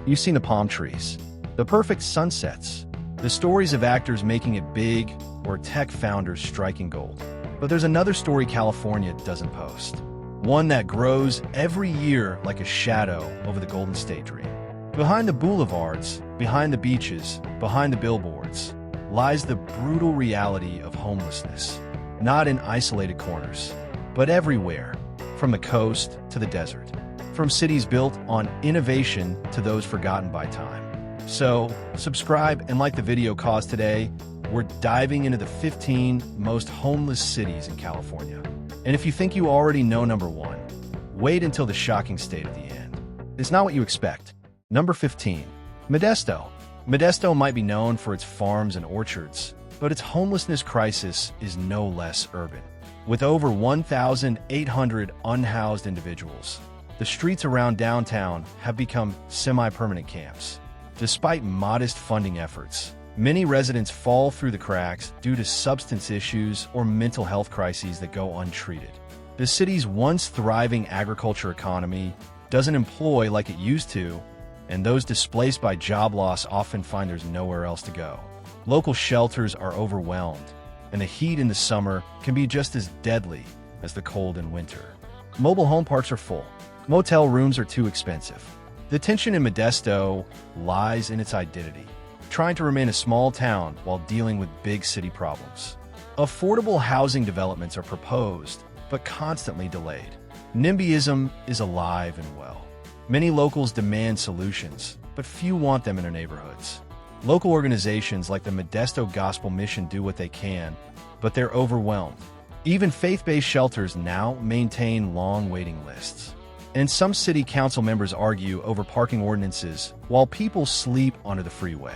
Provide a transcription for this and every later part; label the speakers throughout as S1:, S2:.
S1: You've seen the palm trees, the perfect sunsets, the stories of actors making it big or tech founders striking gold. But there's another story California doesn't post. One that grows every year like a shadow over the Golden State Dream. Behind the boulevards, behind the beaches, behind the billboards, lies the brutal reality of homelessness. Not in isolated corners, but everywhere, from the coast to the desert. From cities built on innovation to those forgotten by time. So, subscribe and like the video cause today, we're diving into the 15 most homeless cities in California. And if you think you already know number 1, wait until the shocking state at the end. It's not what you expect. Number 15. Modesto. Modesto might be known for its farms and orchards, but its homelessness crisis is no less urban. With over 1,800 unhoused individuals, the streets around downtown have become semi-permanent camps. Despite modest funding efforts, many residents fall through the cracks due to substance issues or mental health crises that go untreated. The city's once thriving agriculture economy doesn't employ like it used to, and those displaced by job loss often find there's nowhere else to go. Local shelters are overwhelmed, and the heat in the summer can be just as deadly as the cold in winter. Mobile home parks are full. Motel rooms are too expensive. The tension in Modesto lies in its identity, trying to remain a small town while dealing with big city problems. Affordable housing developments are proposed, but constantly delayed. NIMBYism is alive and well. Many locals demand solutions, but few want them in their neighborhoods. Local organizations like the Modesto Gospel Mission do what they can, but they're overwhelmed. Even faith-based shelters now maintain long waiting lists. And some city council members argue over parking ordinances while people sleep onto the freeway.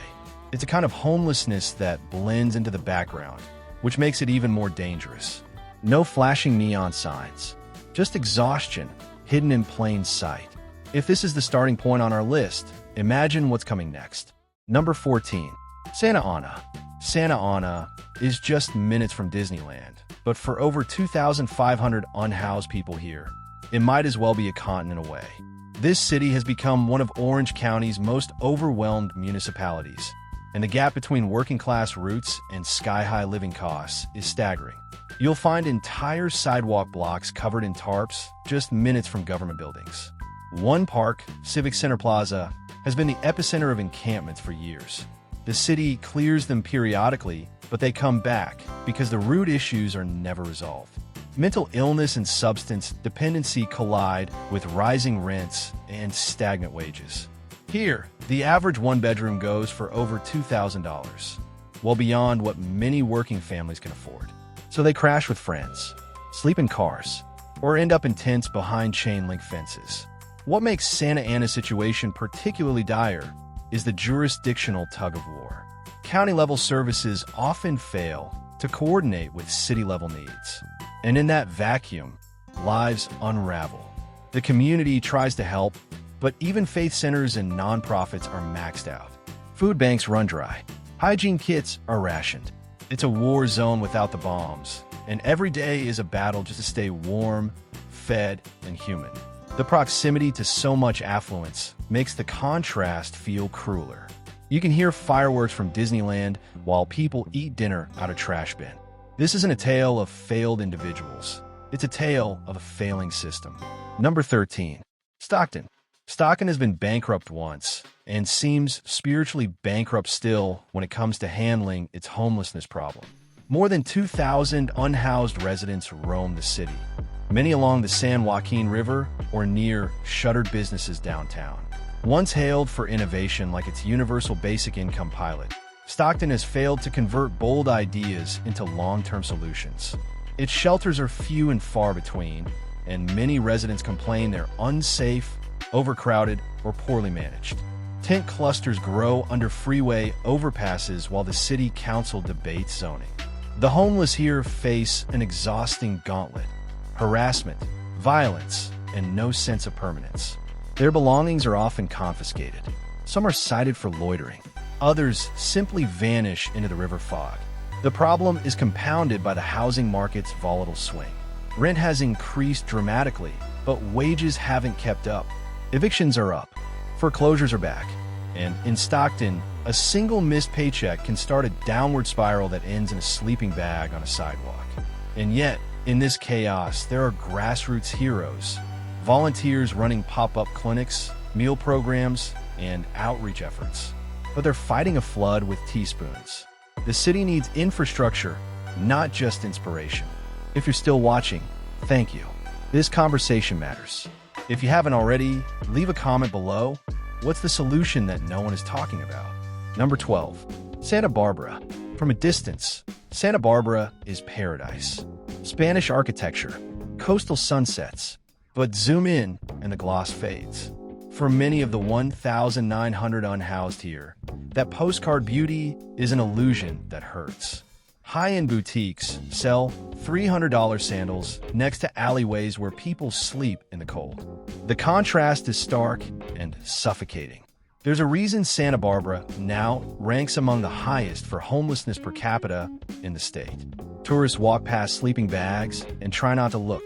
S1: It's a kind of homelessness that blends into the background, which makes it even more dangerous. No flashing neon signs, just exhaustion hidden in plain sight. If this is the starting point on our list, imagine what's coming next. Number 14. Santa Ana. Santa Ana is just minutes from Disneyland, but for over 2,500 unhoused people here, it might as well be a continent away. This city has become one of Orange County's most overwhelmed municipalities, and the gap between working-class roots and sky-high living costs is staggering. You'll find entire sidewalk blocks covered in tarps just minutes from government buildings. One park, Civic Center Plaza, has been the epicenter of encampments for years. The city clears them periodically, but they come back because the root issues are never resolved. Mental illness and substance dependency collide with rising rents and stagnant wages. Here, the average one-bedroom goes for over $2,000, well beyond what many working families can afford. So they crash with friends, sleep in cars, or end up in tents behind chain-link fences. What makes Santa Ana's situation particularly dire is the jurisdictional tug-of-war. County-level services often fail to coordinate with city-level needs. And in that vacuum, lives unravel. The community tries to help, but even faith centers and nonprofits are maxed out. Food banks run dry. Hygiene kits are rationed. It's a war zone without the bombs, and every day is a battle just to stay warm, fed, and human. The proximity to so much affluence makes the contrast feel crueler. You can hear fireworks from Disneyland while people eat dinner out of trash bin. This isn't a tale of failed individuals. It's a tale of a failing system. Number 13. Stockton. Stockton has been bankrupt once and seems spiritually bankrupt still when it comes to handling its homelessness problem. More than 2,000 unhoused residents roam the city, many along the San Joaquin River or near shuttered businesses downtown. Once hailed for innovation like its universal basic income pilot, Stockton has failed to convert bold ideas into long-term solutions. Its shelters are few and far between, and many residents complain they're unsafe, overcrowded, or poorly managed. Tent clusters grow under freeway overpasses while the city council debates zoning. The homeless here face an exhausting gauntlet: harassment, violence, and no sense of permanence. Their belongings are often confiscated. Some are cited for loitering. Others simply vanish into the river fog. The problem is compounded by the housing market's volatile swing. Rent has increased dramatically, but wages haven't kept up. Evictions are up. Foreclosures are back. And in Stockton, a single missed paycheck can start a downward spiral that ends in a sleeping bag on a sidewalk. And yet, in this chaos, there are grassroots heroes, volunteers running pop-up clinics, meal programs, and outreach efforts. But they're fighting a flood with teaspoons. The city needs infrastructure, not just inspiration. If you're still watching, thank you. This conversation matters. If you haven't already, leave a comment below. What's the solution that no one is talking about? Number 12. Santa Barbara. From a distance, Santa Barbara is paradise. Spanish architecture, coastal sunsets, but zoom in and the gloss fades. For many of the 1,900 unhoused here, that postcard beauty is an illusion that hurts. High-end boutiques sell $300 sandals next to alleyways where people sleep in the cold. The contrast is stark and suffocating. There's a reason Santa Barbara now ranks among the highest for homelessness per capita in the state. Tourists walk past sleeping bags and try not to look.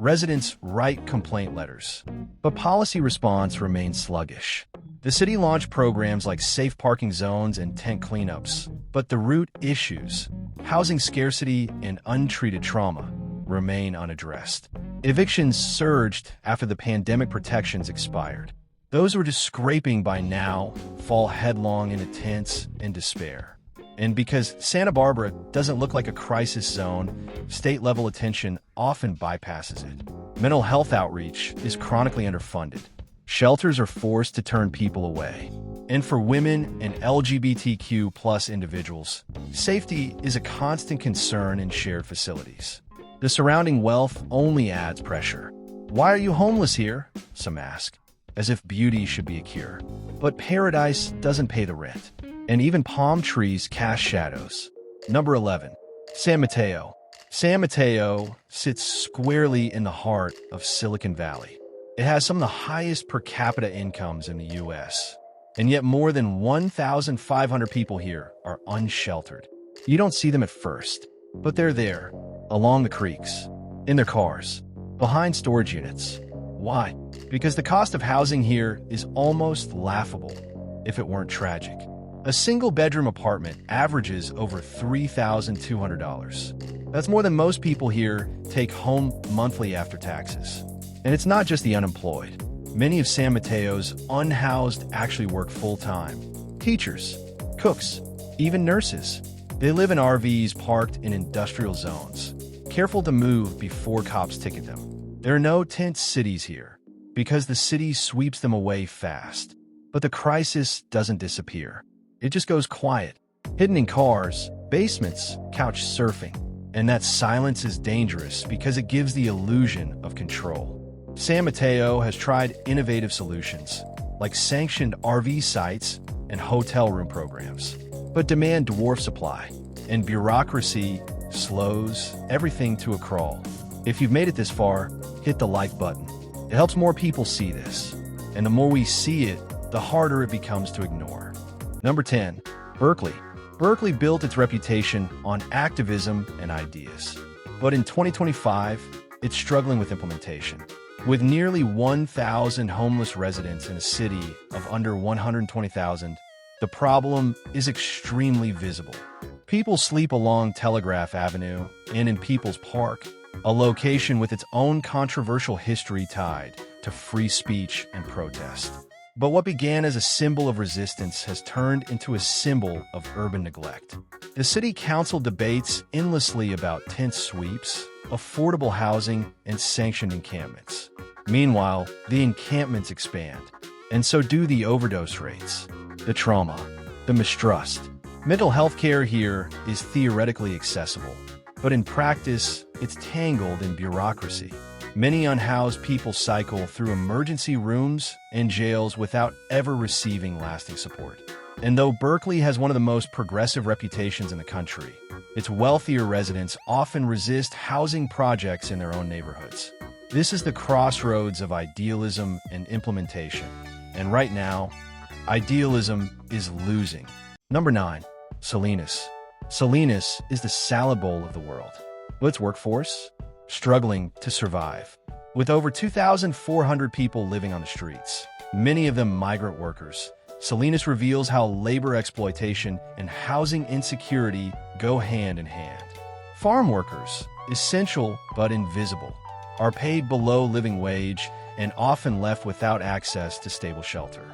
S1: Residents write complaint letters, but policy response remains sluggish. The city launched programs like safe parking zones and tent cleanups, but the root issues, housing scarcity and untreated trauma, remain unaddressed. Evictions surged after the pandemic protections expired. Those who are just scraping by now fall headlong into tents and despair. And because Santa Barbara doesn't look like a crisis zone, state-level attention often bypasses it. Mental health outreach is chronically underfunded. Shelters are forced to turn people away. And for women and LGBTQ+ individuals, safety is a constant concern in shared facilities. The surrounding wealth only adds pressure. Why are you homeless here? Some ask, as if beauty should be a cure. But paradise doesn't pay the rent. And even palm trees cast shadows. Number 11. San Mateo. San Mateo sits squarely in the heart of Silicon Valley. It has some of the highest per capita incomes in the U.S., and yet more than 1,500 people here are unsheltered. You don't see them at first, but they're there, along the creeks, in their cars, behind storage units. Why? Because the cost of housing here is almost laughable, if it weren't tragic. A single-bedroom apartment averages over $3,200. That's more than most people here take home monthly after taxes. And it's not just the unemployed. Many of San Mateo's unhoused actually work full-time. Teachers, cooks, even nurses. They live in RVs parked in industrial zones, careful to move before cops ticket them. There are no tent cities here, because the city sweeps them away fast. But the crisis doesn't disappear. It just goes quiet, hidden in cars, basements, couch surfing. And that silence is dangerous because it gives the illusion of control. San Mateo has tried innovative solutions, like sanctioned RV sites and hotel room programs. But demand dwarfs supply, and bureaucracy slows everything to a crawl. If you've made it this far, hit the like button. It helps more people see this. And the more we see it, the harder it becomes to ignore. Number 10. Berkeley. Berkeley built its reputation on activism and ideas. But in 2025, it's struggling with implementation. With nearly 1,000 homeless residents in a city of under 120,000, the problem is extremely visible. People sleep along Telegraph Avenue and in People's Park, a location with its own controversial history tied to free speech and protest. But what began as a symbol of resistance has turned into a symbol of urban neglect. The city council debates endlessly about tent sweeps, affordable housing, and sanctioned encampments. Meanwhile, the encampments expand, and so do the overdose rates, the trauma, the mistrust. Mental health care here is theoretically accessible, but in practice, it's tangled in bureaucracy. Many unhoused people cycle through emergency rooms and jails without ever receiving lasting support. And though Berkeley has one of the most progressive reputations in the country, its wealthier residents often resist housing projects in their own neighborhoods. This is the crossroads of idealism and implementation. And right now, idealism is losing. Number 9. Salinas. Salinas is the salad bowl of the world. Its workforce? Struggling to survive. With over 2,400 people living on the streets, many of them migrant workers, Salinas reveals how labor exploitation and housing insecurity go hand in hand. Farm workers, essential but invisible, are paid below living wage and often left without access to stable shelter.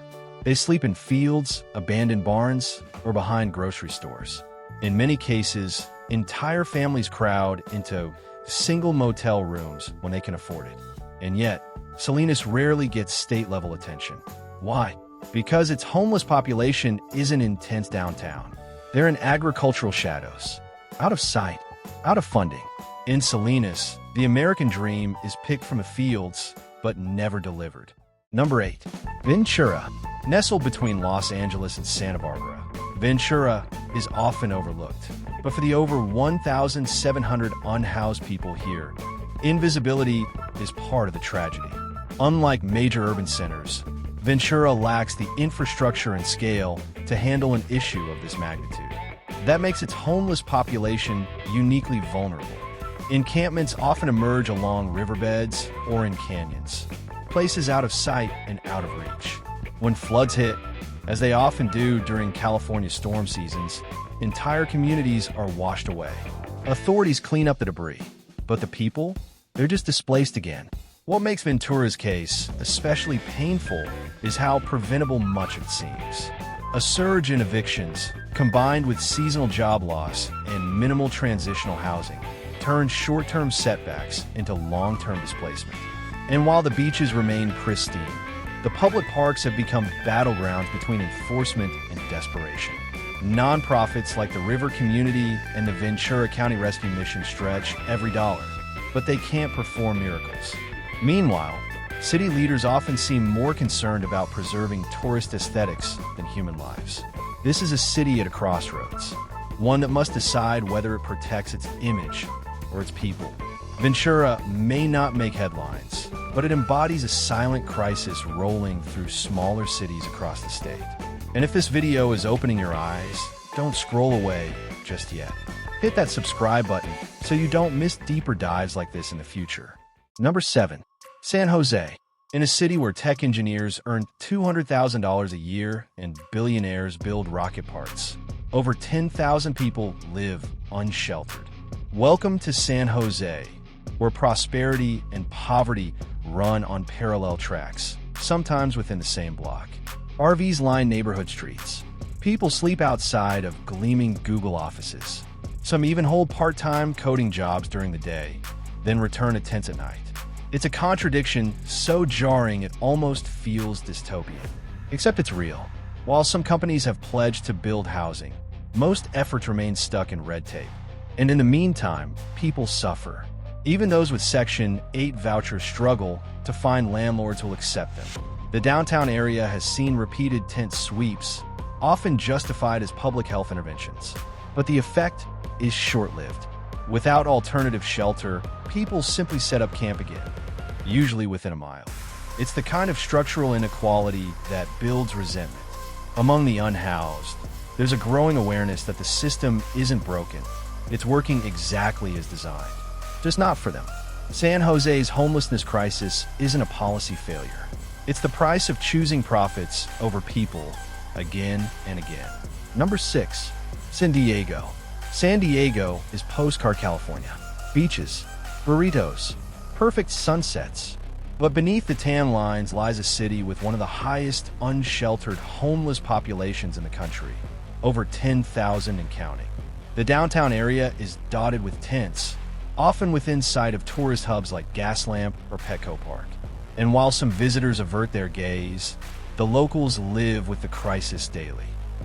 S1: They sleep in fields, abandoned barns, or behind grocery stores. In many cases, entire families crowd into single motel rooms when they can afford it. And yet, Salinas rarely gets state-level attention. Why? Because its homeless population isn't intense downtown. They're in agricultural shadows, out of sight, out of funding. In Salinas, the American dream is picked from the fields, but never delivered. Number 8. Ventura. Nestled between Los Angeles and Santa Barbara, Ventura is often overlooked. But for the over 1,700 unhoused people here, invisibility is part of the tragedy. Unlike major urban centers, Ventura lacks the infrastructure and scale to handle an issue of this magnitude. That makes its homeless population uniquely vulnerable. Encampments often emerge along riverbeds or in canyons, places out of sight and out of reach. When floods hit, as they often do during California storm seasons, entire communities are washed away. Authorities clean up the debris, but the people, they're just displaced again. What makes Ventura's case especially painful is how preventable much of it seems. A surge in evictions, combined with seasonal job loss and minimal transitional housing, turns short-term setbacks into long-term displacement. And while the beaches remain pristine, the public parks have become battlegrounds between enforcement and desperation. Nonprofits like the River Community and the Ventura County Rescue Mission stretch every dollar, but they can't perform miracles. Meanwhile, city leaders often seem more concerned about preserving tourist aesthetics than human lives. This is a city at a crossroads, one that must decide whether it protects its image or its people. Ventura may not make headlines, but it embodies a silent crisis rolling through smaller cities across the state. And if this video is opening your eyes, don't scroll away just yet. Hit that subscribe button so you don't miss deeper dives like this in the future. Number 7. San Jose. In a city where tech engineers earn $200,000 a year and billionaires build rocket parts, over 10,000 people live unsheltered. Welcome to San Jose, where prosperity and poverty run on parallel tracks, sometimes within the same block. RVs line neighborhood streets. People sleep outside of gleaming Google offices. Some even hold part-time coding jobs during the day, then return to tents at night. It's a contradiction so jarring it almost feels dystopian. Except it's real. While some companies have pledged to build housing, most efforts remain stuck in red tape. And in the meantime, people suffer. Even those with Section 8 vouchers struggle to find landlords who will accept them. The downtown area has seen repeated tent sweeps, often justified as public health interventions. But the effect is short-lived. Without alternative shelter, people simply set up camp again, usually within a mile. It's the kind of structural inequality that builds resentment. Among the unhoused, there's a growing awareness that the system isn't broken. It's working exactly as designed, just not for them. San Jose's homelessness crisis isn't a policy failure. It's the price of choosing profits over people again and again. Number 6. San Diego. San Diego is postcard California. Beaches, burritos, perfect sunsets. But beneath the tan lines lies a city with one of the highest unsheltered homeless populations in the country, over 10,000 and counting. The downtown area is dotted with tents, often within sight of tourist hubs like Gaslamp or Petco Park. And while some visitors avert their gaze, the locals live with the crisis daily.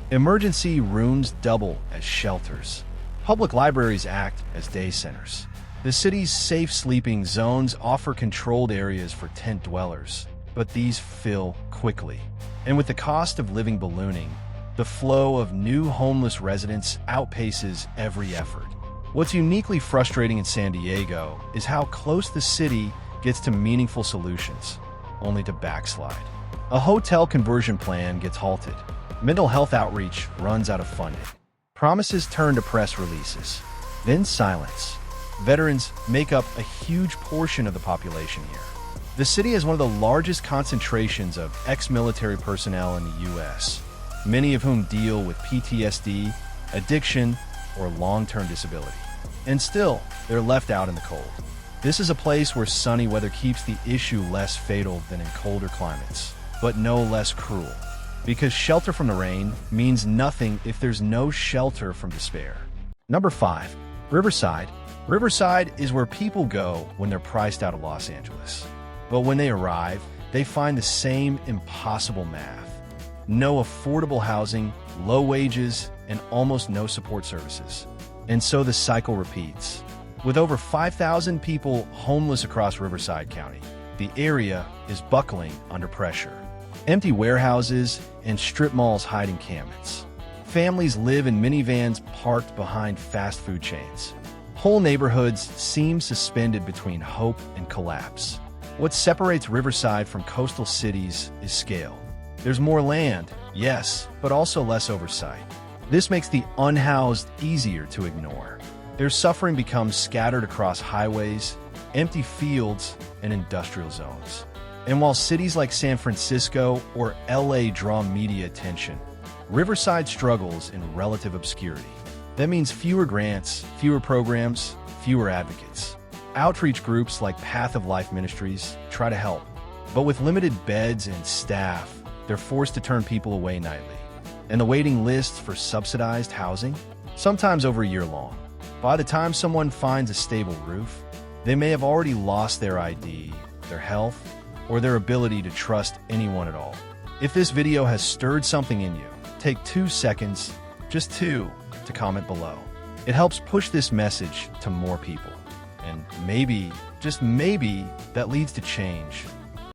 S1: Emergency rooms double as shelters. Public libraries act as day centers. The city's safe sleeping zones offer controlled areas for tent dwellers, but these fill quickly. And with the cost of living ballooning, the flow of new homeless residents outpaces every effort. What's uniquely frustrating in San Diego is how close the city gets to meaningful solutions, only to backslide. A hotel conversion plan gets halted. Mental health outreach runs out of funding. Promises turn to press releases. Then silence. Veterans make up a huge portion of the population here. The city has one of the largest concentrations of ex-military personnel in the U.S., many of whom deal with PTSD, addiction, or long-term disability. And still, they're left out in the cold. This is a place where sunny weather keeps the issue less fatal than in colder climates, but no less cruel. Because shelter from the rain means nothing if there's no shelter from despair. Number 5. Riverside. Riverside is where people go when they're priced out of Los Angeles. But when they arrive, they find the same impossible math. No affordable housing, low wages, and almost no support services. And so the cycle repeats. With over 5,000 people homeless across Riverside County, the area is buckling under pressure. Empty warehouses and strip malls hide encampments. Families live in minivans parked behind fast food chains. Whole neighborhoods seem suspended between hope and collapse. What separates Riverside from coastal cities is scale. There's more land, yes, but also less oversight. This makes the unhoused easier to ignore. Their suffering becomes scattered across highways, empty fields, and industrial zones. And while cities like San Francisco or LA draw media attention, Riverside struggles in relative obscurity. That means fewer grants, fewer programs, fewer advocates. Outreach groups like Path of Life Ministries try to help, but with limited beds and staff, they're forced to turn people away nightly. And the waiting lists for subsidized housing, sometimes over a year long. By the time someone finds a stable roof, they may have already lost their ID, their health, or their ability to trust anyone at all. If this video has stirred something in you, take 2 seconds, just 2, to comment below. It helps push this message to more people. And maybe, just maybe, that leads to change.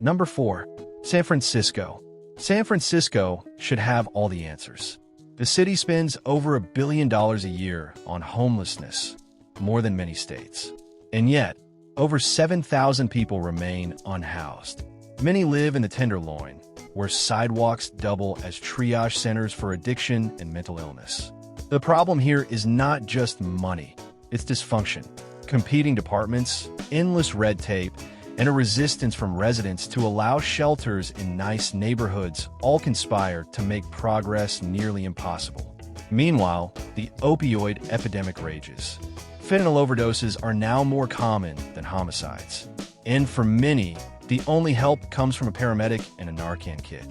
S1: Number 4. San Francisco. San Francisco should have all the answers. The city spends over $1 billion a year on homelessness, more than many states. And yet, over 7,000 people remain unhoused. Many live in the Tenderloin, where sidewalks double as triage centers for addiction and mental illness. The problem here is not just money, it's dysfunction. Competing departments, endless red tape, and a resistance from residents to allow shelters in nice neighborhoods all conspire to make progress nearly impossible. Meanwhile, the opioid epidemic rages. Fentanyl overdoses are now more common than homicides. And for many, the only help comes from a paramedic and a Narcan kit.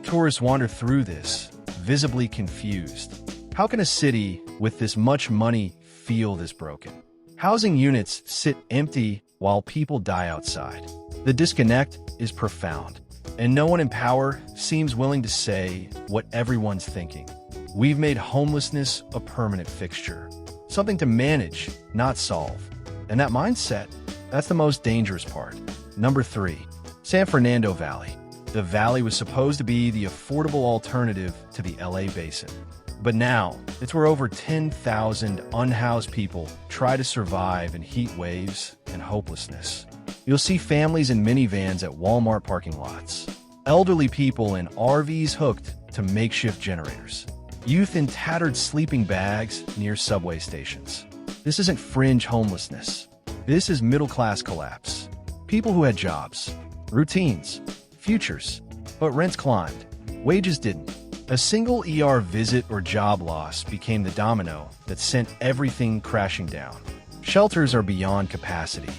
S1: Tourists wander through this, visibly confused. How can a city with this much money feel this broken? Housing units sit empty while people die outside. The disconnect is profound, and no one in power seems willing to say what everyone's thinking. We've made homelessness a permanent fixture, something to manage, not solve. And that mindset, that's the most dangerous part. Number 3. San Fernando Valley. The valley was supposed to be the affordable alternative to the LA basin. But now, it's where over 10,000 unhoused people try to survive in heat waves and hopelessness. You'll see families in minivans at Walmart parking lots, elderly people in RVs hooked to makeshift generators, youth in tattered sleeping bags near subway stations. This isn't fringe homelessness. This is middle-class collapse. People who had jobs, routines, futures, but rents climbed, wages didn't. A single ER visit or job loss became the domino that sent everything crashing down. Shelters are beyond capacity.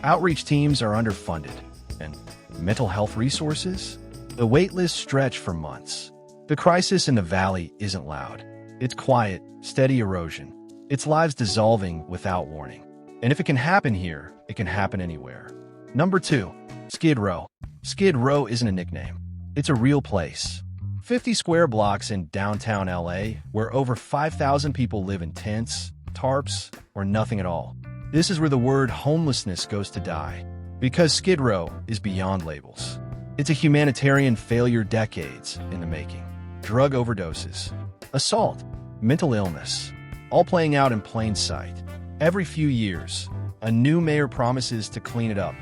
S1: Outreach teams are underfunded. And mental health resources? The wait lists stretch for months. The crisis in the valley isn't loud. It's quiet, steady erosion. Its lives dissolving without warning. And if it can happen here, it can happen anywhere. Number 2. Skid Row. Skid Row isn't a nickname. It's a real place. 50 square blocks in downtown LA, where over 5,000 people live in tents, tarps, or nothing at all. This is where the word homelessness goes to die, because Skid Row is beyond labels. It's a humanitarian failure decades in the making. Drug overdoses, assault, mental illness, all playing out in plain sight. Every few years, a new mayor promises to clean it up.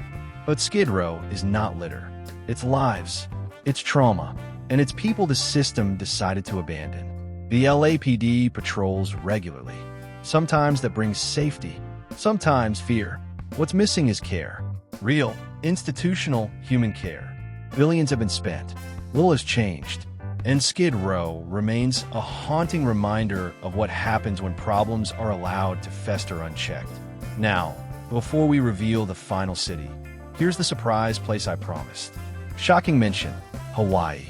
S1: But Skid Row is not litter. It's lives, it's trauma, and it's people the system decided to abandon. The LAPD patrols regularly. Sometimes that brings safety, sometimes fear. What's missing is care. Real, institutional human care. Billions have been spent. Little has changed. And Skid Row remains a haunting reminder of what happens when problems are allowed to fester unchecked. Now, before we reveal the final city, here's the surprise place I promised. Shocking mention, Hawaii.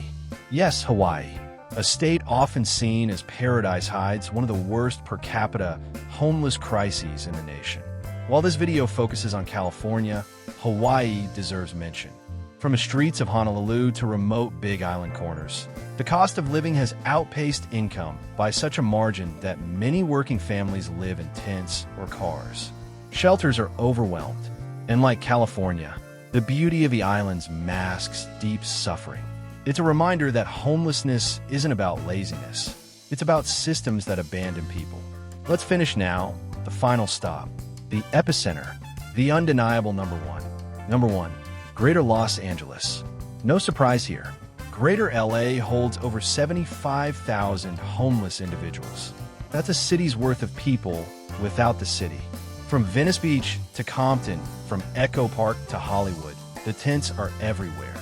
S1: Yes, Hawaii. A state often seen as paradise hides one of the worst per capita homeless crises in the nation. While this video focuses on California, Hawaii deserves mention. From the streets of Honolulu to remote Big Island corners, the cost of living has outpaced income by such a margin that many working families live in tents or cars. Shelters are overwhelmed, and like California, the beauty of the islands masks deep suffering. It's a reminder that homelessness isn't about laziness. It's about systems that abandon people. Let's finish now, the final stop, the epicenter, the undeniable number one. Number one, Greater Los Angeles. No surprise here. Greater LA holds over 75,000 homeless individuals. That's a city's worth of people without the city. From Venice Beach to Compton, from Echo Park to Hollywood, the tents are everywhere.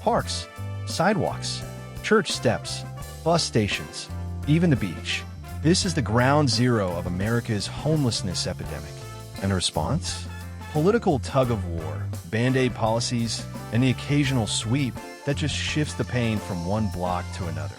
S1: Parks, sidewalks, church steps, bus stations, even the beach. This is the ground zero of America's homelessness epidemic. And the response? Political tug-of-war, Band-Aid policies, and the occasional sweep that just shifts the pain from one block to another.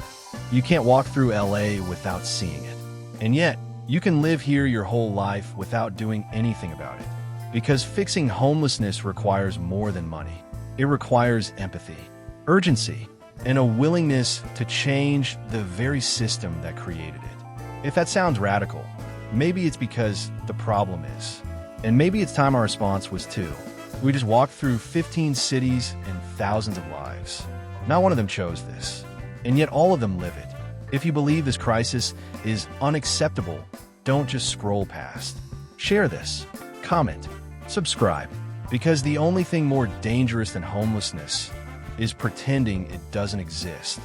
S1: You can't walk through LA without seeing it. And yet, you can live here your whole life without doing anything about it. Because fixing homelessness requires more than money. It requires empathy, urgency, and a willingness to change the very system that created it. If that sounds radical, maybe it's because the problem is. And maybe it's time our response was too. We just walked through 15 cities and thousands of lives. Not one of them chose this. And yet all of them live it. If you believe this crisis is unacceptable, don't just scroll past. Share this, comment, subscribe, because the only thing more dangerous than homelessness is pretending it doesn't exist.